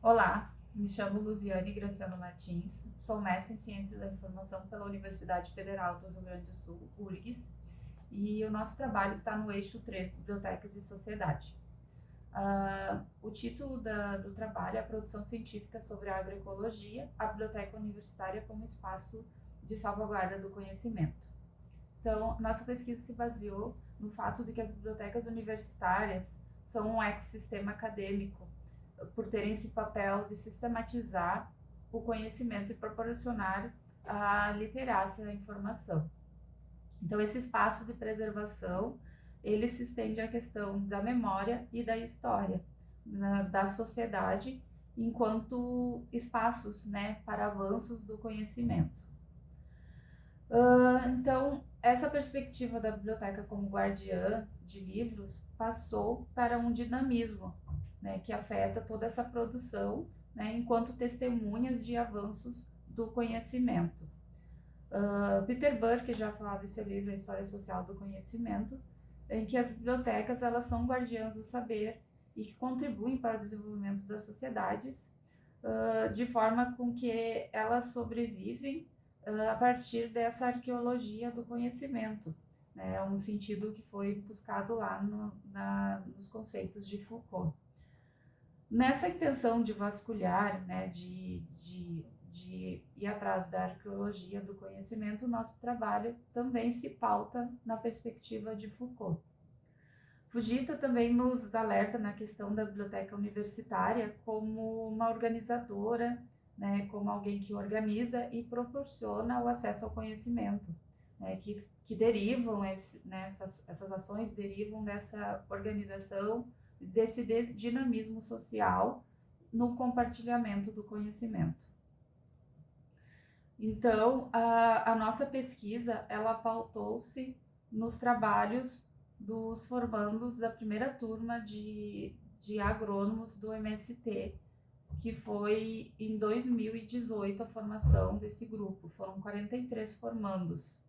Olá, me chamo Luziane Graciano Martins, sou mestre em Ciências da Informação pela Universidade Federal do Rio Grande do Sul, URGS, e o nosso trabalho está no eixo 3, Bibliotecas e Sociedade. O título do trabalho é a produção científica sobre a agroecologia, a biblioteca universitária como espaço de salvaguarda do conhecimento. Então, nossa pesquisa se baseou no fato de que as bibliotecas universitárias são um ecossistema acadêmico, por terem esse papel de sistematizar o conhecimento e proporcionar a literácia, a informação. Então, esse espaço de preservação, ele se estende à questão da memória e da história da sociedade, enquanto espaços, né, para avanços do conhecimento. Então, essa perspectiva da biblioteca como guardiã de livros passou para um dinamismo, né, que afeta toda essa produção, né, enquanto testemunhas de avanços do conhecimento. Peter Burke já falava em seu livro A História Social do Conhecimento, em que as bibliotecas elas são guardiãs do saber e que contribuem para o desenvolvimento das sociedades, de forma com que elas sobrevivem a partir dessa arqueologia do conhecimento, né, um sentido que foi buscado lá nos conceitos de Foucault. Nessa intenção de vasculhar, né, de ir atrás da arqueologia do conhecimento, o nosso trabalho também se pauta na perspectiva de Foucault. Fujita também nos alerta na questão da biblioteca universitária como uma organizadora, né, como alguém que organiza e proporciona o acesso ao conhecimento, né, que derivam, né, essas ações derivam dessa organização, desse dinamismo social no compartilhamento do conhecimento. Então, a nossa pesquisa, ela pautou-se nos trabalhos dos formandos da primeira turma de agrônomos do MST, que foi em 2018 a formação desse grupo. Foram 43 formandos.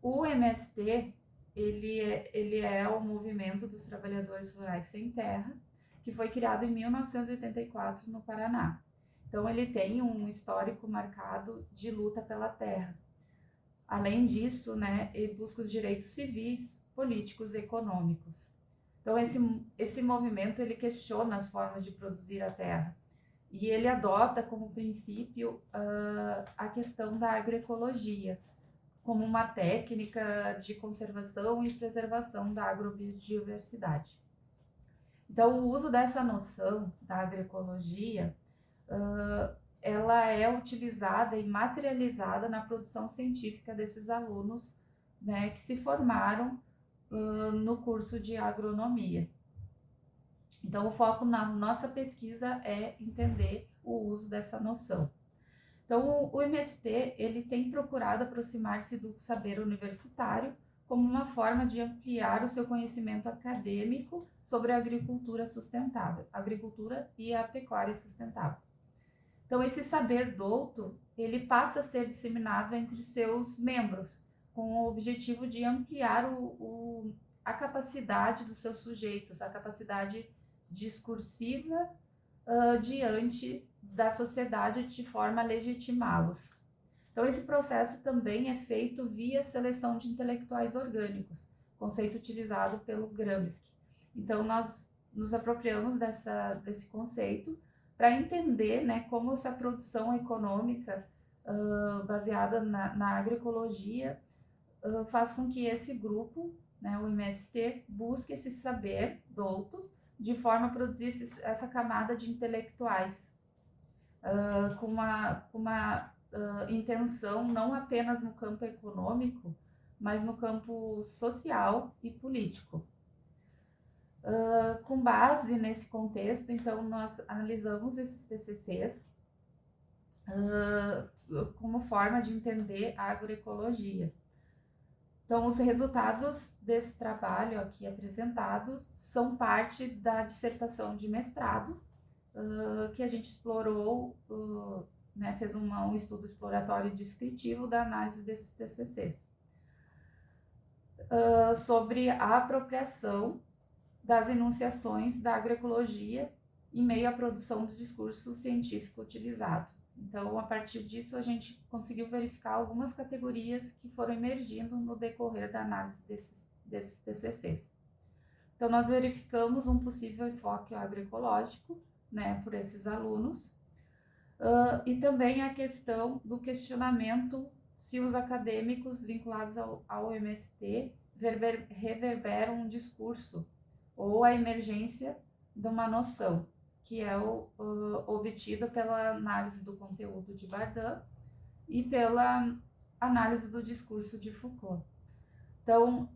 O MST, ele é o Movimento dos Trabalhadores Rurais Sem Terra, que foi criado em 1984 no Paraná. Então, ele tem um histórico marcado de luta pela terra. Além disso, né, ele busca os direitos civis, políticos e econômicos. Então, esse movimento ele questiona as formas de produzir a terra e ele adota como princípio a questão da agroecologia como uma técnica de conservação e preservação da agrobiodiversidade. Então, o uso dessa noção da agroecologia ela é utilizada e materializada na produção científica desses alunos, né, que se formaram no curso de agronomia. Então, o foco na nossa pesquisa é entender o uso dessa noção. Então, o MST ele tem procurado aproximar-se do saber universitário como uma forma de ampliar o seu conhecimento acadêmico sobre a agricultura sustentável, agricultura e a pecuária sustentável. Então, esse saber douto, ele passa a ser disseminado entre seus membros, com o objetivo de ampliar a capacidade dos seus sujeitos, a capacidade discursiva diante da sociedade de forma a legitimá-los. Então, esse processo também é feito via seleção de intelectuais orgânicos, conceito utilizado pelo Gramsci. Então, nós nos apropriamos desse conceito para entender, né, como essa produção econômica baseada na agroecologia faz com que esse grupo, né, o MST, busque esse saber douto de forma a produzir essa camada de intelectuais com uma intenção não apenas no campo econômico, mas no campo social e político. Com base nesse contexto, então, nós analisamos esses TCCs como forma de entender a agroecologia. Então, os resultados desse trabalho aqui apresentado são parte da dissertação de mestrado, que a gente explorou, né, fez um estudo exploratório e descritivo da análise desses TCCs, sobre a apropriação das enunciações da agroecologia em meio à produção do discurso científico utilizado. Então, a partir disso, a gente conseguiu verificar algumas categorias que foram emergindo no decorrer da análise desses TCCs. Então, nós verificamos um possível enfoque agroecológico, né, por esses alunos, e também a questão do questionamento se os acadêmicos vinculados ao MST reverberam um discurso ou a emergência de uma noção, que é obtida pela análise do conteúdo de Bardin e pela análise do discurso de Foucault. Então,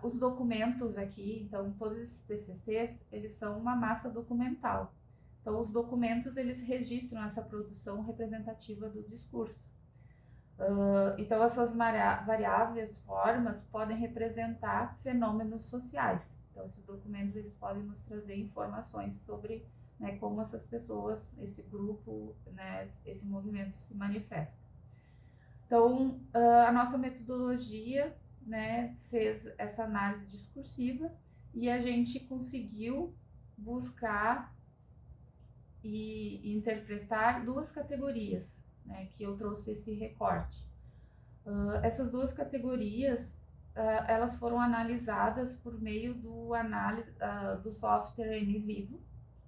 os documentos aqui, então, todos esses TCCs, eles são uma massa documental. Então, os documentos, eles registram essa produção representativa do discurso. Então, essas variáveis formas podem representar fenômenos sociais. Então, esses documentos, eles podem nos trazer informações sobre, né, como essas pessoas, esse grupo, né, esse movimento se manifesta. Então, a nossa metodologia, né, fez essa análise discursiva e a gente conseguiu buscar e interpretar duas categorias, né, que eu trouxe esse recorte. Essas duas categorias, elas foram analisadas por meio do software NVivo,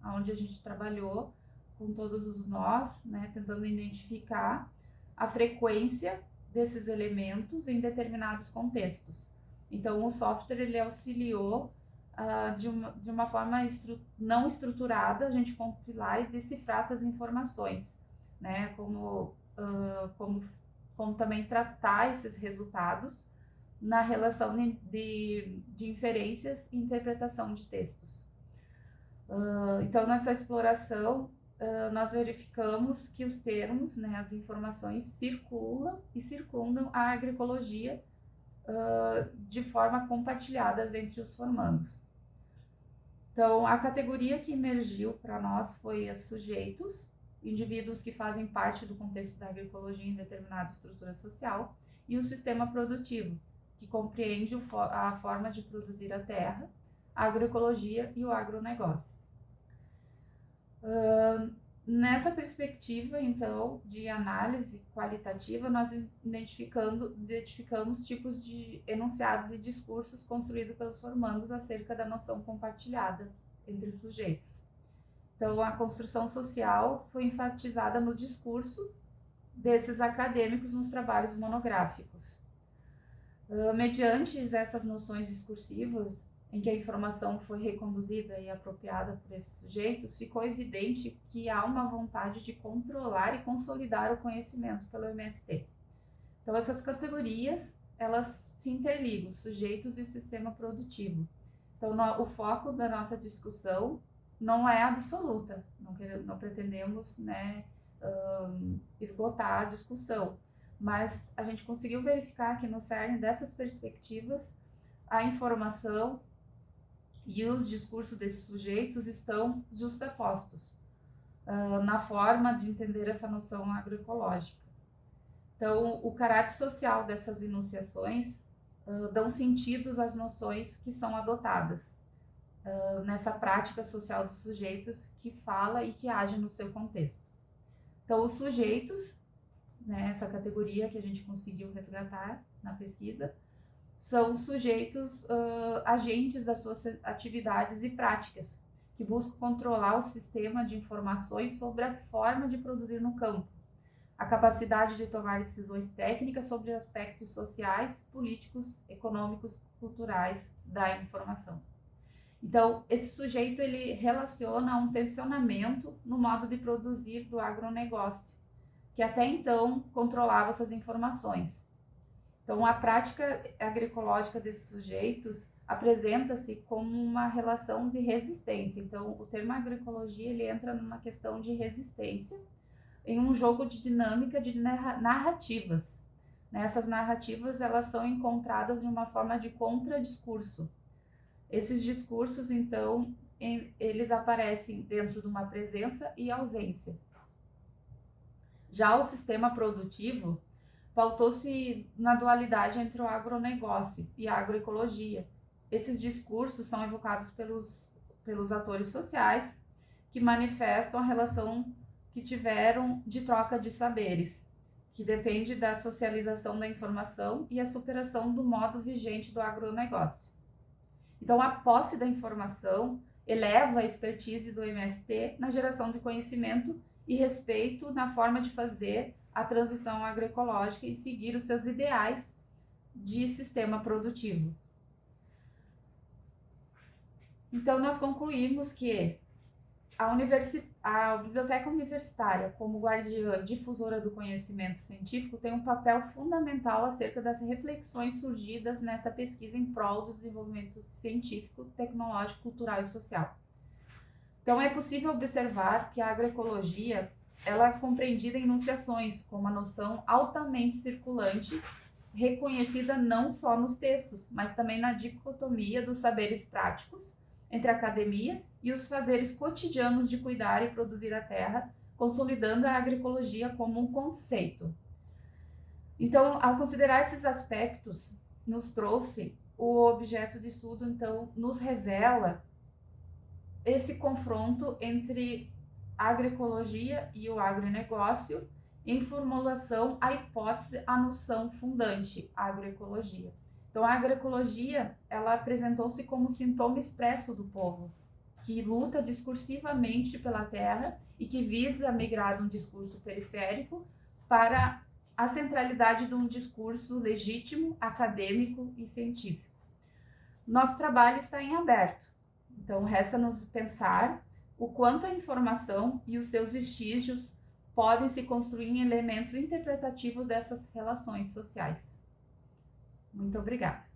onde a gente trabalhou com todos os nós, né, tentando identificar a frequência desses elementos em determinados contextos. Então, o software ele auxiliou de uma forma não estruturada a gente compilar e decifrar essas informações, né? Como também tratar esses resultados na relação de inferências e interpretação de textos. Então, nessa exploração, nós verificamos que os termos, né, as informações circulam e circundam a agroecologia de forma compartilhada entre os formandos. Então, a categoria que emergiu para nós foi os sujeitos, indivíduos que fazem parte do contexto da agroecologia em determinada estrutura social, e o sistema produtivo, que compreende a forma de produzir a terra, a agroecologia e o agronegócio. Nessa perspectiva, então, de análise qualitativa, nós identificamos tipos de enunciados e discursos construídos pelos formandos acerca da noção compartilhada entre os sujeitos. Então, a construção social foi enfatizada no discurso desses acadêmicos nos trabalhos monográficos. Mediante essas noções discursivas, em que a informação foi reconduzida e apropriada por esses sujeitos, ficou evidente que há uma vontade de controlar e consolidar o conhecimento pelo MST. Então, essas categorias, elas se interligam, os sujeitos e o sistema produtivo. Então, o foco da nossa discussão não é absoluta, não pretendemos, né, esgotar a discussão, mas a gente conseguiu verificar que no cerne dessas perspectivas, a informação e os discursos desses sujeitos estão justapostos na forma de entender essa noção agroecológica. Então, o caráter social dessas enunciações dão sentidos às noções que são adotadas nessa prática social dos sujeitos que fala e que age no seu contexto. Então, os sujeitos, né, essa categoria que a gente conseguiu resgatar na pesquisa, são sujeitos agentes das suas atividades e práticas, que buscam controlar o sistema de informações sobre a forma de produzir no campo, a capacidade de tomar decisões técnicas sobre aspectos sociais, políticos, econômicos, culturais da informação. Então, esse sujeito ele relaciona um tensionamento no modo de produzir do agronegócio, que até então controlava essas informações. Então, a prática agroecológica desses sujeitos apresenta-se como uma relação de resistência. Então, o termo agroecologia ele entra numa questão de resistência, em um jogo de dinâmica de narrativas. Essas narrativas elas são encontradas de uma forma de contradiscurso. Esses discursos, então, eles aparecem dentro de uma presença e ausência. Já o sistema produtivo pautou-se na dualidade entre o agronegócio e a agroecologia. Esses discursos são evocados pelos atores sociais, que manifestam a relação que tiveram de troca de saberes, que depende da socialização da informação e a superação do modo vigente do agronegócio. Então, a posse da informação eleva a expertise do MST na geração de conhecimento e respeito na forma de fazer a transição agroecológica e seguir os seus ideais de sistema produtivo. Então, nós concluímos que a biblioteca universitária, como guardiã difusora do conhecimento científico, tem um papel fundamental acerca das reflexões surgidas nessa pesquisa em prol do desenvolvimento científico, tecnológico, cultural e social. Então, é possível observar que a agroecologia ela é compreendida em enunciações, com uma noção altamente circulante, reconhecida não só nos textos, mas também na dicotomia dos saberes práticos entre a academia e os fazeres cotidianos de cuidar e produzir a terra, consolidando a agroecologia como um conceito. Então, ao considerar esses aspectos, nos trouxe o objeto de estudo, então, nos revela esse confronto entre a agroecologia e o agronegócio, em formulação a hipótese, a noção fundante, a agroecologia. Então, a agroecologia, ela apresentou-se como sintoma expresso do povo, que luta discursivamente pela terra e que visa migrar de um discurso periférico para a centralidade de um discurso legítimo, acadêmico e científico. Nosso trabalho está em aberto, então resta-nos pensar o quanto a informação e os seus vestígios podem se construir em elementos interpretativos dessas relações sociais. Muito obrigada.